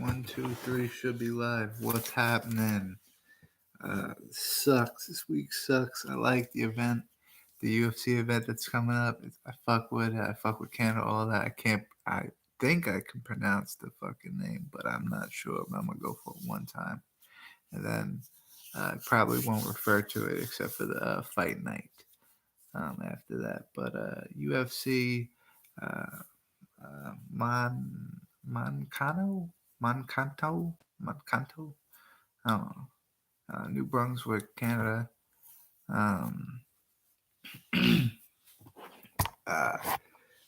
1, 2, 3 should be live. What's happening? Sucks. This week sucks. I like the event, the UFC event that's coming up. I fuck with it. I fuck with Canada, all that. I think I can pronounce the fucking name, but I'm not sure. But I'm gonna go for it one time, and then I probably won't refer to it except for the fight night after that. But UFC Moncano, Moncanto, Moncanto. I don't know. New Brunswick, Canada. Um, uh,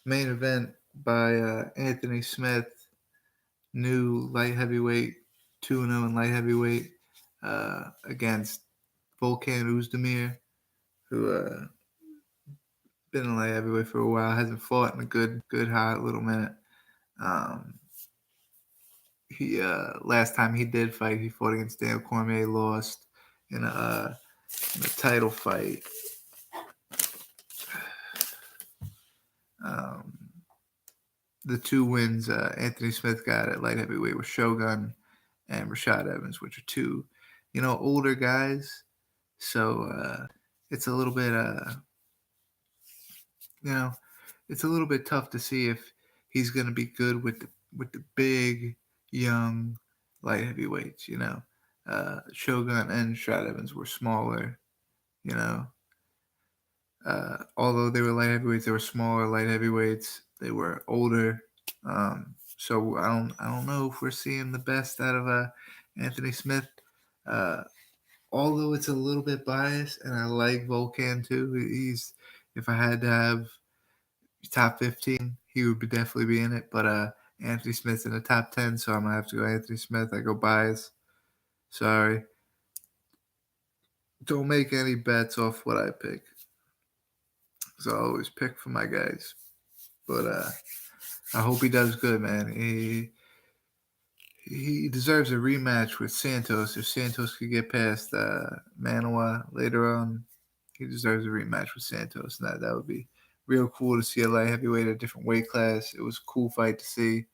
Main event by Anthony Smith, new light heavyweight, 2-0 in light heavyweight, against Volkan Oezdemir, who been in light heavyweight for a while, hasn't fought in a good hot little minute. He last time he did fight, he fought against Daniel Cormier, lost in a title fight. The two wins Anthony Smith got at light heavyweight were Shogun and Rashad Evans, which are two, older guys. So it's a little bit, it's a little bit tough to see if he's going to be good with the big, young light heavyweights. Shogun and Rashad Evans were smaller. Although they were light heavyweights, they were smaller light heavyweights. They were older. So I don't know if we're seeing the best out of Anthony Smith. Although it's a little bit biased, and I like Volkan too. If I had to have top 15, he would definitely be in it. But Anthony Smith's in the top 10, so I'm gonna have to go Anthony Smith. I go bias. Sorry. Don't make any bets off what I pick, because I always pick for my guys. But I hope he does good, man. He deserves a rematch with Santos. If Santos could get past Manoa later on, he deserves a rematch with Santos. And that would be real cool to see a light heavyweight at a different weight class. It was a cool fight to see.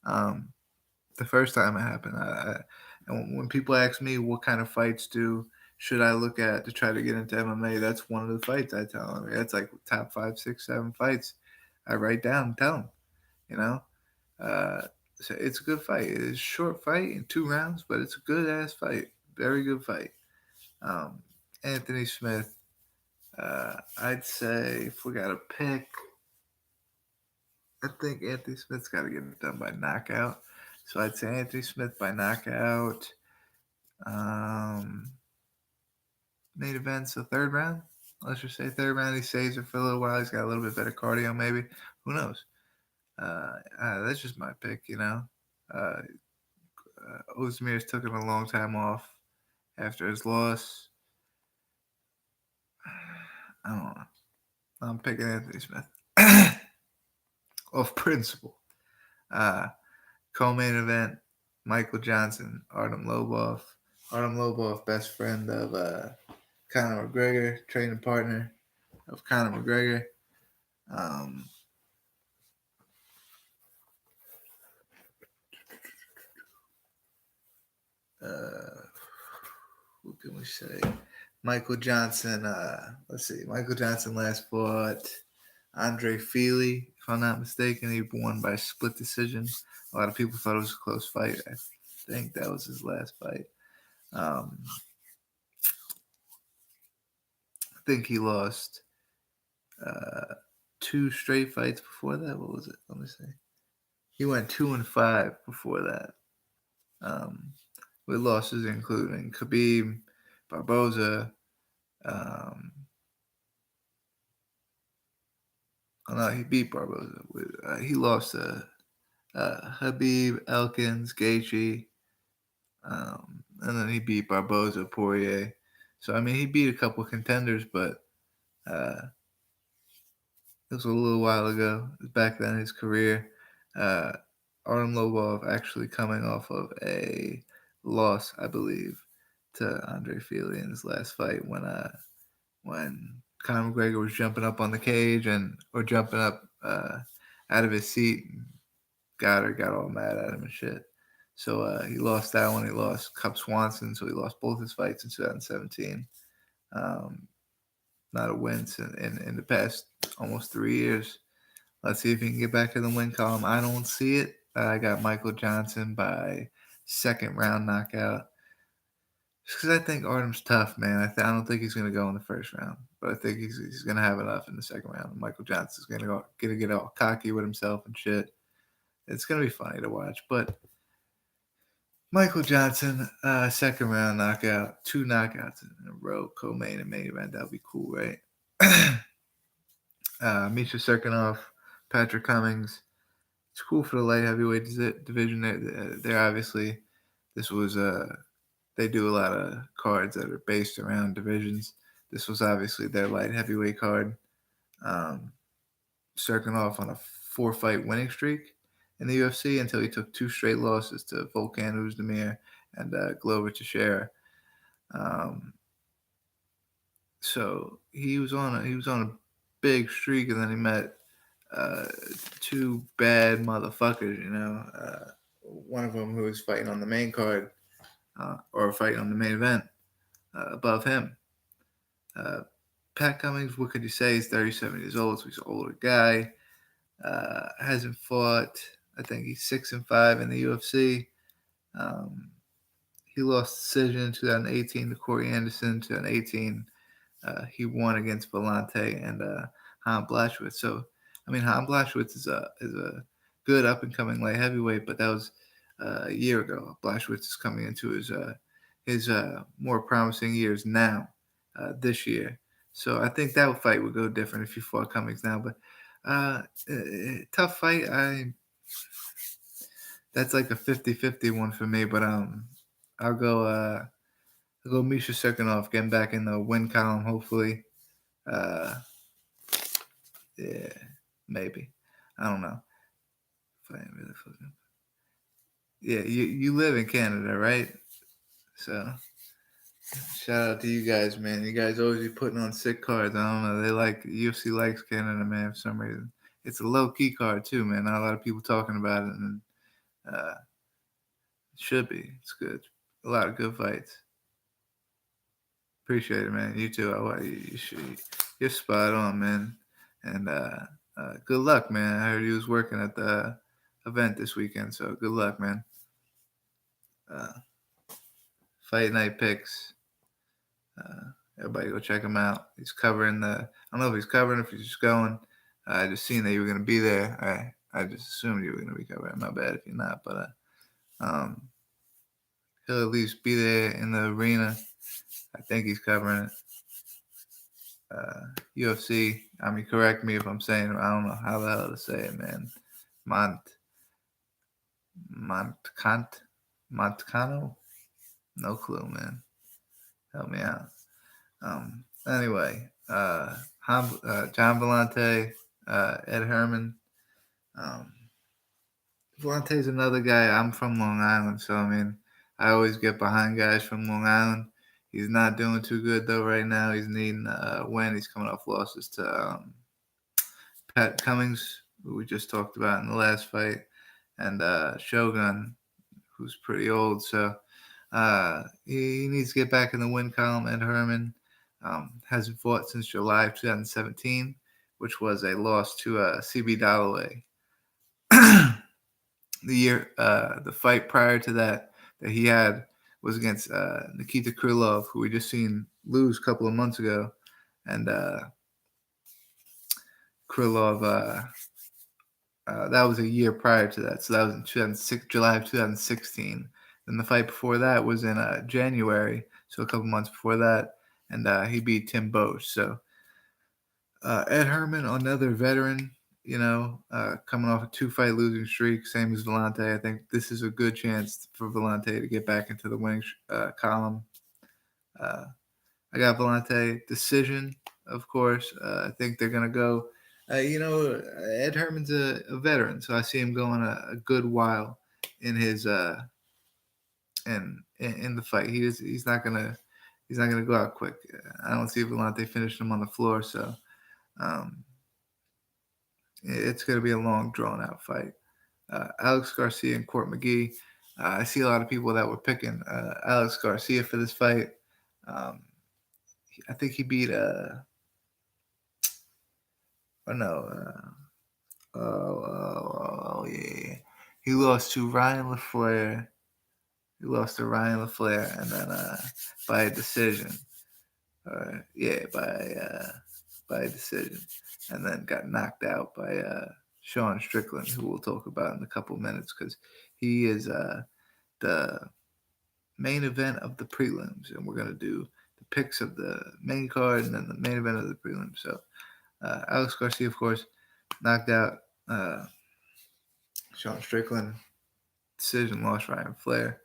The first time it happened, and when people ask me what kind of fights should I look at to try to get into MMA, that's one of the fights I tell them. That's like top 5, 6, 7 fights I write down and tell them, So it's a good fight. It's a short fight in 2 rounds, but it's a good ass fight. Very good fight. Anthony Smith, I'd say if we got to pick, I think Anthony Smith's got to get it done by knockout. So I'd say Anthony Smith by knockout. Main event, so 3rd round. Let's just say 3rd round. He saves it for a little while. He's got a little bit better cardio, maybe. Who knows? That's just my pick, Ozdemir's taken a long time off after his loss. I don't know. I'm picking Anthony Smith off principle. Co-main event: Michael Johnson, Artem Lobov. Artem Lobov, best friend of Conor McGregor, training partner of Conor McGregor. What can we say? Michael Johnson, let's see. Michael Johnson last fought Andre Feely, if I'm not mistaken. He won by split decision. A lot of people thought it was a close fight. I think that was his last fight. I think he lost 2 straight fights before that. What was it? Let me see. He went 2-5 before that. With losses including Khabib, Barboza. No, he beat Barboza. He lost to Khabib, Elkins, Gaethje, and then he beat Barboza, Poirier. So I mean, he beat a couple contenders, but it was a little while ago. It was back then in his career. Artem Lobov actually coming off of a loss, I believe, to Andre Feely in his last fight when Conor McGregor was jumping up on the cage or jumping up out of his seat and got all mad at him and shit. So he lost that one. He lost Cub Swanson, so he lost both his fights in 2017. Um, Not a win in the past almost 3 years. Let's see if he can get back in the win column. I don't see it. I got Michael Johnson by second round knockout. Just because I think Artem's tough, man. I don't think he's going to go in the first round, but I think he's going to have enough in the second round. Michael Johnson's going to get all cocky with himself and shit. It's going to be funny to watch, but Michael Johnson, second round knockout, 2 knockouts in a row, co-main and main event. That would be cool, right? Misha Serkinov, Patrick Cummings. It's cool for the light heavyweight division. They're obviously, this was they do a lot of cards that are based around divisions. This was obviously their light heavyweight card. Serkinov on a 4-fight winning streak in the UFC until he took 2 straight losses to Volkan Oezdemir and Glover Teixeira. So he was on a big streak, and then he met 2 bad motherfuckers. One of them who was fighting on the main card or fighting on the main event above him. Pat Cummings, what could you say? He's 37 years old, so he's an older guy. Hasn't fought. I think he's 6-5 in the UFC. He lost decision in 2018 to Corey Anderson. 2018, he won against Vellante and Han Blachowicz. So, I mean, Han Blachowicz is a good up and coming light heavyweight, but that was a year ago. Blachowicz is coming into his more promising years now, this year. So I think that fight would go different if you fought Cummings now. But tough fight. That's like a 50-50 one for me. But I'll go Misha Serkinov, getting back in the win column, hopefully. Yeah, maybe. I don't know. Yeah, you live in Canada, right? So shout out to you guys, man. You guys always be putting on sick cards. I don't know. UFC likes Canada, man, for some reason. It's a low key card too, man. Not a lot of people talking about it, and it should be. It's good. A lot of good fights. Appreciate it, man. You too. You're spot on, man. And good luck, man. I heard you was working at the event this weekend, so good luck, man. Fight night picks. Everybody go check him out. He's covering I don't know if he's covering, if he's just going. I just seen that you were going to be there. I just assumed you were going to be covering. My bad if you're not, but he'll at least be there in the arena. I think he's covering it. UFC. I mean, correct me if I'm saying it. I don't know how the hell to say it, man. Montcano? No clue, man. Help me out. Anyway, John Vellante, Ed Herman. Vellante's another guy. I'm from Long Island, so I mean, I always get behind guys from Long Island. He's not doing too good though right now. He's needing a win. He's coming off losses to Pat Cummings, who we just talked about in the last fight, and Shogun, who's pretty old. So he needs to get back in the win column. Ed Herman hasn't fought since July of 2017, which was a loss to CB Dalloway. The fight prior to that he had was against Nikita Krylov, who we just seen lose a couple of months ago, and Krylov that was a year prior to that, so that was in July of 2016. Then the fight before that was in January, so a couple months before that, and he beat Tim Boesch. So Ed Herman, another veteran, coming off a 2-fight losing streak, same as Vellante. I think this is a good chance for Vellante to get back into the winning column. I got Vellante decision, of course. I think they're going to go. Ed Herman's a veteran, so I see him going a good while in his in the fight. He's not gonna go out quick. I don't see Vellante finishing him on the floor, so it's going to be a long, drawn-out fight. Alex Garcia and Court McGee. I see a lot of people that were picking Alex Garcia for this fight. Um, I think he beat oh no, yeah, he lost to Ryan LaFleur. He lost to Ryan LaFleur, and then by a decision. Yeah, by a decision, and then got knocked out by Sean Strickland, who we'll talk about in a couple minutes because he is the main event of the prelims, and we're gonna do the picks of the main card and then the main event of the prelims. So Alex Garcia, of course, knocked out Sean Strickland. Decision lost Ryan Flair.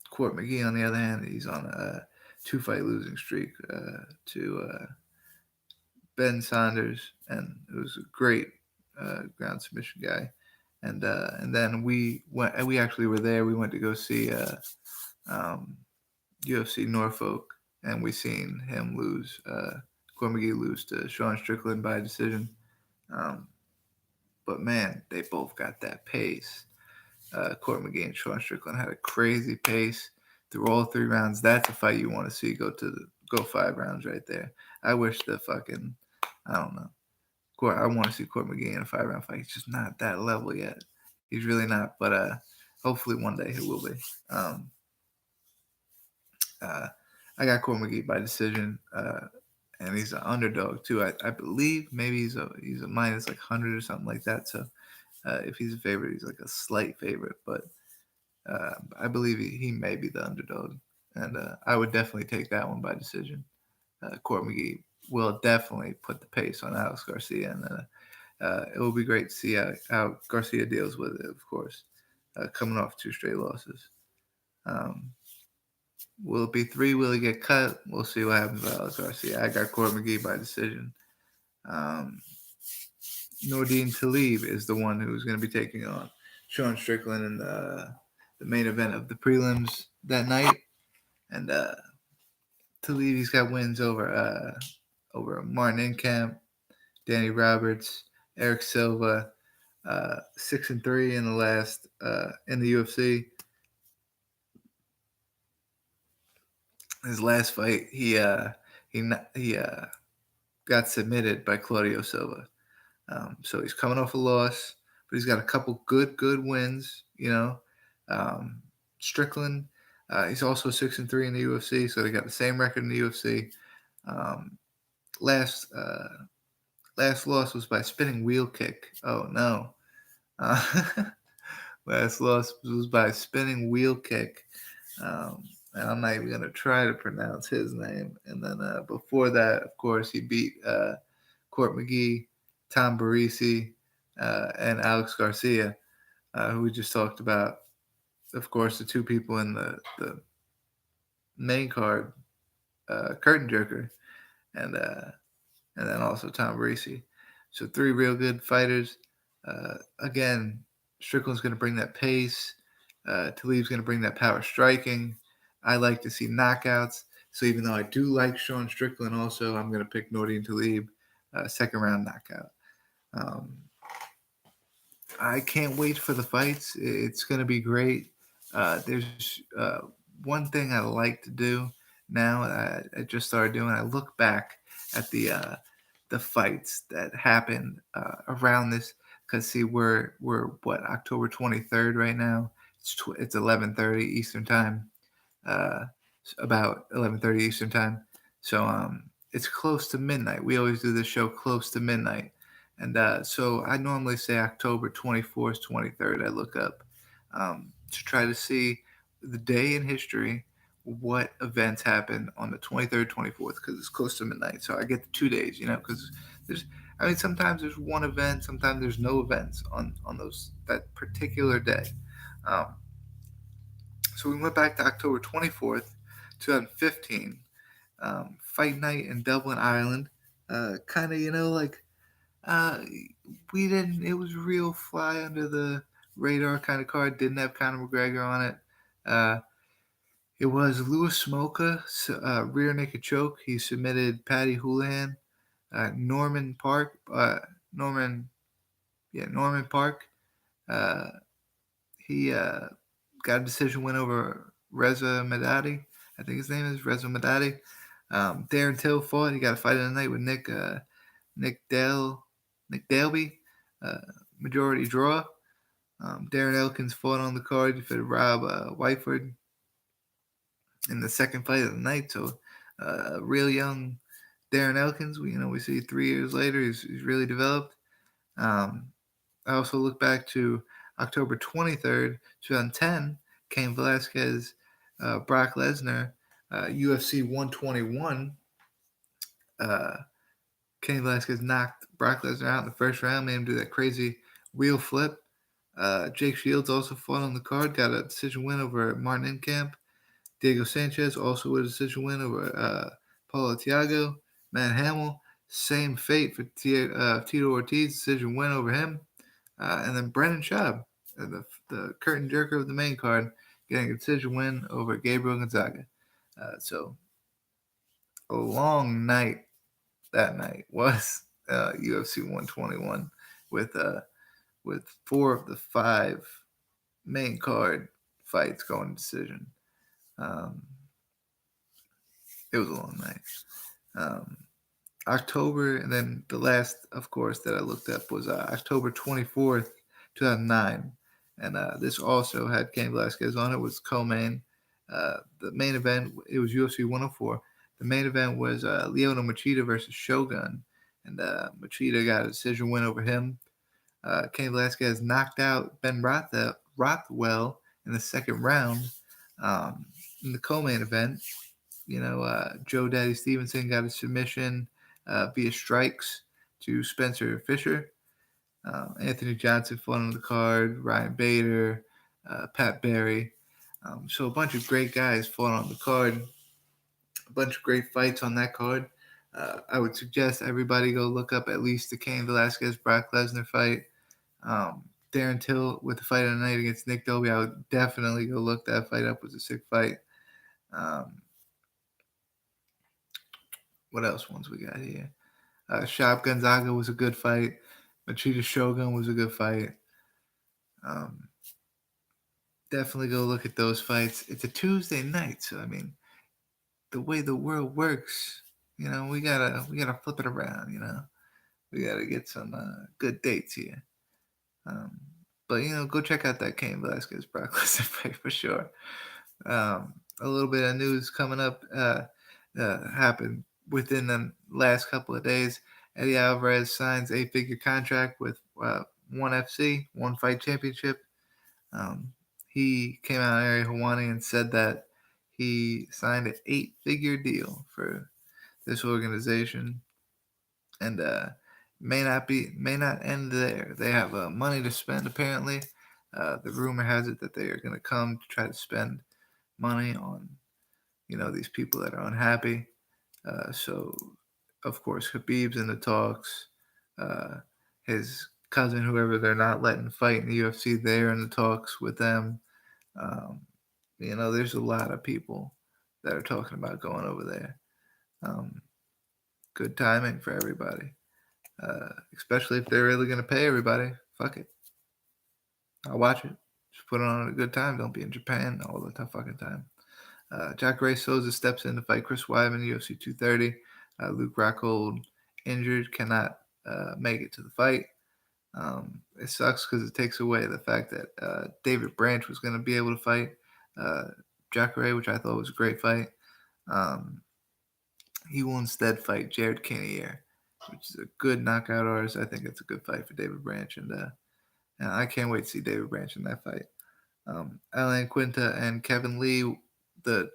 Court McGee, on the other hand, he's on a 2-fight losing streak to Ben Saunders, and it was a great ground submission guy. And then we actually were there. We went to go see UFC Norfolk, and we seen him lose. Court McGee lose to Sean Strickland by decision. But man, they both got that pace. Court McGee and Sean Strickland had a crazy pace through all 3 rounds. That's a fight you want to see go 5 rounds right there. I wish I don't know. I want to see Court McGee in a 5-round fight. He's just not that level yet. He's really not. But hopefully one day he will be. I got Court McGee by decision, and he's an underdog too. I believe maybe he's a minus like 100 or something like that. So if he's a favorite, he's like a slight favorite. But I believe he may be the underdog, and I would definitely take that one by decision. Court McGee will definitely put the pace on Alex Garcia, and it will be great to see how Garcia deals with it, of course, coming off 2 straight losses. Will it be 3? Will he get cut? We'll see what happens with Alex Garcia. I got Court McGee by decision. Nordine Talib is the one who's going to be taking on Sean Strickland in the main event of the prelims that night. And Talib, he's got wins over Martin Inkamp, Danny Roberts, Eric Silva, 6-3 in the last in the UFC. His last fight, he got submitted by Claudio Silva. So he's coming off a loss, but he's got a couple good wins. Strickland, he's also 6-3 in the UFC, so they got the same record in the UFC. Last loss was by spinning wheel kick. Oh no. Last loss was by spinning wheel kick. And I'm not even going to try to pronounce his name. And then before that, of course, he beat Court McGee, Tom Barisi, and Alex Garcia, who we just talked about. Of course, the 2 people in the main card, curtain jerker, and then also Tom Barisi. So 3 real good fighters. Again, Strickland's going to bring that pace. Talib's going to bring that power striking. I like to see knockouts. So even though I do like Sean Strickland also, I'm going to pick Nordine Talib, 2nd round knockout. I can't wait for the fights. It's going to be great. There's one thing I like to do now. I just started doing. I look back at the fights that happened around this. Because see, we're what, October 23rd right now. It's 11:30 Eastern time. About 11:30 Eastern time. So it's close to midnight. We always do this show close to midnight. And so I normally say October 24th, 23rd, I look up to try to see the day in history, what events happened on the 23rd, 24th, because it's close to midnight. So I get the 2 days, because sometimes there's one event, sometimes there's no events on that particular day. So we went back to October 24th, 2015, fight night in Dublin, Ireland. It was real fly under the radar kind of card. Didn't have Conor McGregor on it. It was Louis Smolka, rear naked choke. He submitted Paddy Houlihan. Norman Park. Uh, he got a decision win over Reza Medadi. I think his name is Reza Medadi. Darren Till fought. He got a fight in the night with Nick Dalby. Uh, Majority draw. Darren Elkins fought on the card. He fought Rob Whiteford in the second fight of the night. So, real young Darren Elkins. We see 3 years later, he's really developed. I also look back to October 23rd, 2010, Cain Velasquez, Brock Lesnar, UFC 121. Cain Velasquez knocked Brock Lesnar out in the first round, made him do that crazy wheel flip. Jake Shields also fought on the card, got a decision win over Martin Incamp. Diego Sanchez also with a decision win over Paulo Thiago. Matt Hamill, same fate for Tito Ortiz, decision win over him. And then Brennan Schaub, the curtain jerker of the main card, getting a decision win over Gabriel Gonzaga. So a long night that night was UFC 121 with 4 of the 5 main card fights going to decision. It was a long night. October, and then the last, of course, that I looked up was October 24th, 2009. And this also had Cain Velasquez on it, was co-main. The main event, it was UFC 104. The main event was Lyoto Machida versus Shogun. And Machida got a decision win over him. Cain Velasquez knocked out Ben Rothwell in the second round. In the co-main event, Joe Daddy Stevenson got a submission via strikes to Spencer Fisher. Anthony Johnson fought on the card, Ryan Bader, Pat Barry. So a bunch of great guys fought on the card. A bunch of great fights on that card. I would suggest everybody go look up at least the Cain Velasquez Brock Lesnar fight. Darren Till with the fight of the night against Nick Dalby. I would definitely go look that fight up. It was a sick fight. What else ones we got here? Schaub Gonzaga was a good fight. Machida Shogun was a good fight. Definitely go look at those fights. It's a Tuesday night, so I mean, the way the world works, we gotta flip it around. We gotta get some good dates here. But go check out that Cain Velasquez Brock Lesnar fight for sure. A little bit of news coming up happened within the last couple of days. Eddie Alverez signs 8-figure contract with ONE FC, One Fight Championship. He came out of Area Hawani and said that he signed an 8-figure deal for this organization, and may not end there. They have money to spend apparently. The rumor has it that they are going to come to try to spend money on these people that are unhappy. So of course Khabib's in the talks. His cousin, whoever they're not letting fight in the UFC, they're in the talks with them. There's a lot of people that are talking about going over there. Good timing for everybody, especially if they're really going to pay everybody. Fuck it. I'll watch it. Just put it on at a good time. Don't be in Japan all the fucking time. Jacare Souza steps in to fight Chris Weidman, UFC 230. Luke Rockhold injured, cannot make it to the fight. It sucks because it takes away the fact that David Branch was going to be able to fight Jacare, which I thought was a great fight. He will instead fight Jared Cannonier, which is a good knockout artist. I think it's a good fight for David Branch, and I can't wait to see David Branch in that fight. Alan Quinta and Kevin Lee, the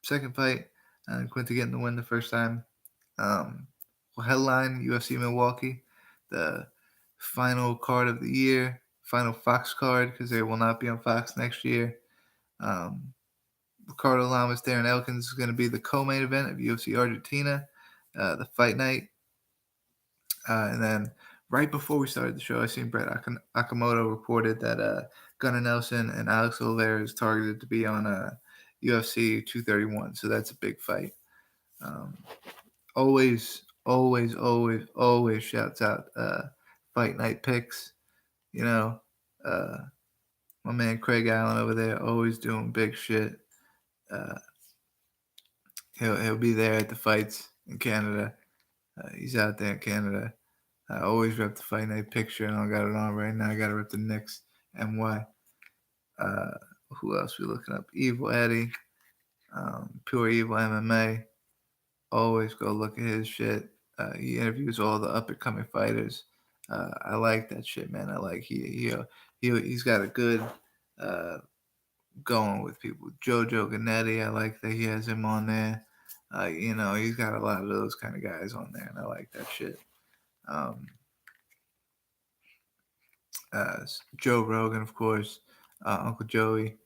second fight. Alan Quinta getting the win the first time. Headline UFC Milwaukee, the final card of the year, final Fox card, because they will not be on Fox next year. Ricardo Lamas, Darren Elkins is going to be the co-main event of UFC Argentina, the fight night. And then right before we started the show, I seen Brett Akamoto reported that Gunner Nelson and Alex Olivera is targeted to be on UFC 231. So that's a big fight. Always shouts out fight night picks. My man Craig Allen over there, always doing big shit. Uh, he'll be there at the fights in Canada. He's out there in Canada. I always rep the Fight Night picture, and I got it on right now. I got to rep the Knicks NY. Who else we looking up? Evil Eddie, Pure Evil MMA. Always go look at his shit. He interviews all the up and coming fighters. I like that shit, man. I like he's got a good going with people. Jojo Gannetti, I like that he has him on there. He's got a lot of those kind of guys on there, and I like that shit. Joe Rogan, of course, Uncle Joey,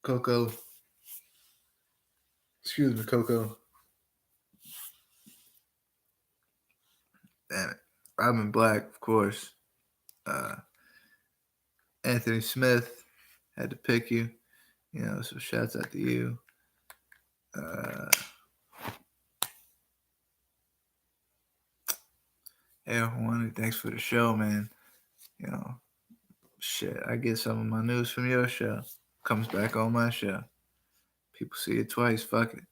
Coco. Excuse me, Coco. Damn it. Robin Black, of course. Anthony Smith, had to pick you. So shouts out to you. Air Horny, thanks for the show, man. Shit, I get some of my news from your show. Comes back on my show. People see it twice, fuck it.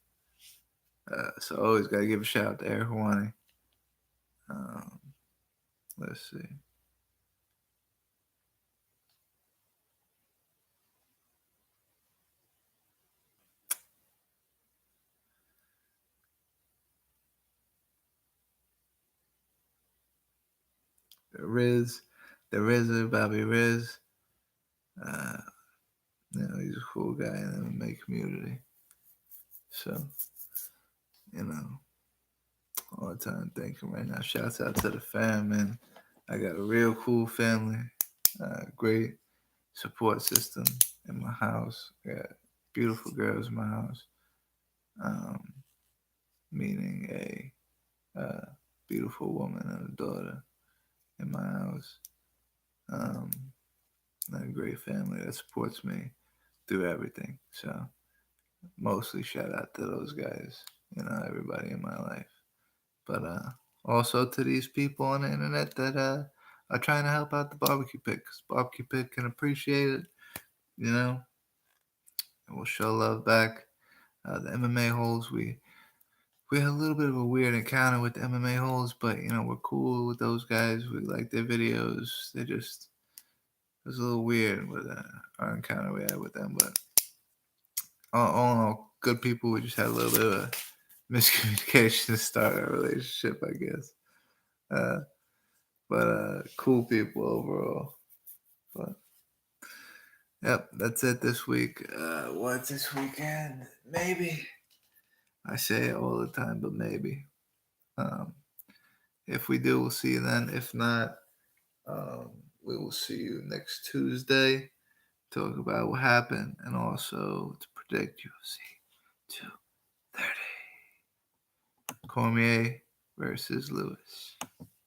So always gotta give a shout out to Air Horny. Let's see. The RZA, Bobby Riz. He's a cool guy in the MMA community. So, all the time thinking right now. Shouts out to the fam, man. I got a real cool family. Great support system in my house. Got beautiful girls in my house. Meaning a beautiful woman and a daughter in my house. And a great family that supports me through everything. So mostly shout out to those guys, everybody in my life. But also to these people on the internet that are trying to help out the barbecue pit, because barbecue pit can appreciate it, and we'll show love back. The MMA holes, we had a little bit of a weird encounter with the MMA holes, but we're cool with those guys. We like their videos. It was a little weird with our encounter we had with them, but all in all, good people. We just had a little bit of a miscommunication to start our relationship, I guess. But cool people overall. But yep, that's it this week. What's this weekend? Maybe. I say it all the time, but maybe. If we do, we'll see you then. If not, we will see you next Tuesday. Talk about what happened and also to predict UFC 230. Cormier versus Lewis.